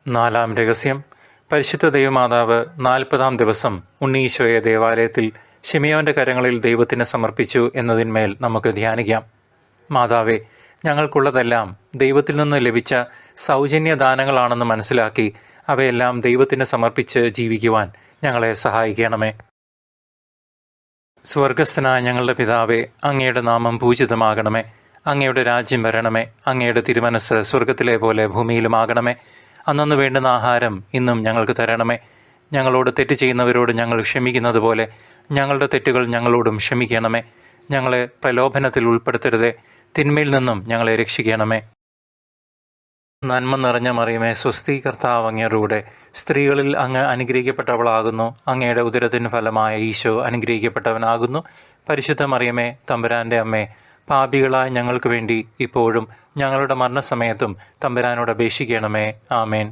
നാലാം രഹസ്യം. പരിശുദ്ധ ദൈവമാതാവ് 40-ാം ദിവസം ഉണ്ണീശോയെ ദേവാലയത്തിൽ ശിമിയോന്റെ കരങ്ങളിൽ ദൈവത്തിന് സമർപ്പിച്ചു എന്നതിന്മേൽ നമുക്ക് ധ്യാനിക്കാം. മാതാവേ, ഞങ്ങൾക്കുള്ളതെല്ലാം ദൈവത്തിൽ നിന്ന് ലഭിച്ച സൗജന്യദാനങ്ങളാണെന്ന് മനസ്സിലാക്കി അവയെല്ലാം ദൈവത്തിന് സമർപ്പിച്ച് ജീവിക്കുവാൻ ഞങ്ങളെ സഹായിക്കണമേ. സ്വർഗസ്ഥനായ ഞങ്ങളുടെ പിതാവേ, അങ്ങയുടെ നാമം പൂജിതമാകണമേ. അങ്ങയുടെ രാജ്യം വരണമേ. അങ്ങയുടെ തിരുമനസ് സ്വർഗത്തിലെ പോലെ ഭൂമിയിലുമാകണമേ. അന്നന്ന് വേണ്ടുന്ന ആഹാരം ഇന്നും ഞങ്ങൾക്ക് തരണമേ. ഞങ്ങളോട് തെറ്റ് ചെയ്യുന്നവരോട് ഞങ്ങൾ ക്ഷമിക്കുന്നത് പോലെ ഞങ്ങളുടെ തെറ്റുകൾ ഞങ്ങളോടും ക്ഷമിക്കണമേ. ഞങ്ങളെ പ്രലോഭനത്തിൽ ഉൾപ്പെടുത്തരുതേ, തിന്മയിൽ നിന്നും ഞങ്ങളെ രക്ഷിക്കണമേ. നന്മ നിറഞ്ഞ മറിയമേ, സ്വസ്തി, കർത്താവ് അങ്ങയുടെ കൂടെ, സ്ത്രീകളിൽ അങ്ങ് അനുഗ്രഹിക്കപ്പെട്ടവളാകുന്നു. അങ്ങയുടെ ഉദരത്തിന് ഫലമായ ഈശോ അനുഗ്രഹിക്കപ്പെട്ടവനാകുന്നു. പരിശുദ്ധ മറിയമേ, തമ്പുരാൻ്റെ അമ്മേ, പാപികളായ ഞങ്ങൾക്ക് വേണ്ടി ഇപ്പോഴും ഞങ്ങളുടെ മരണസമയത്തും തമ്പുരാനോട് അപേക്ഷിക്കണമേ. ആമേൻ.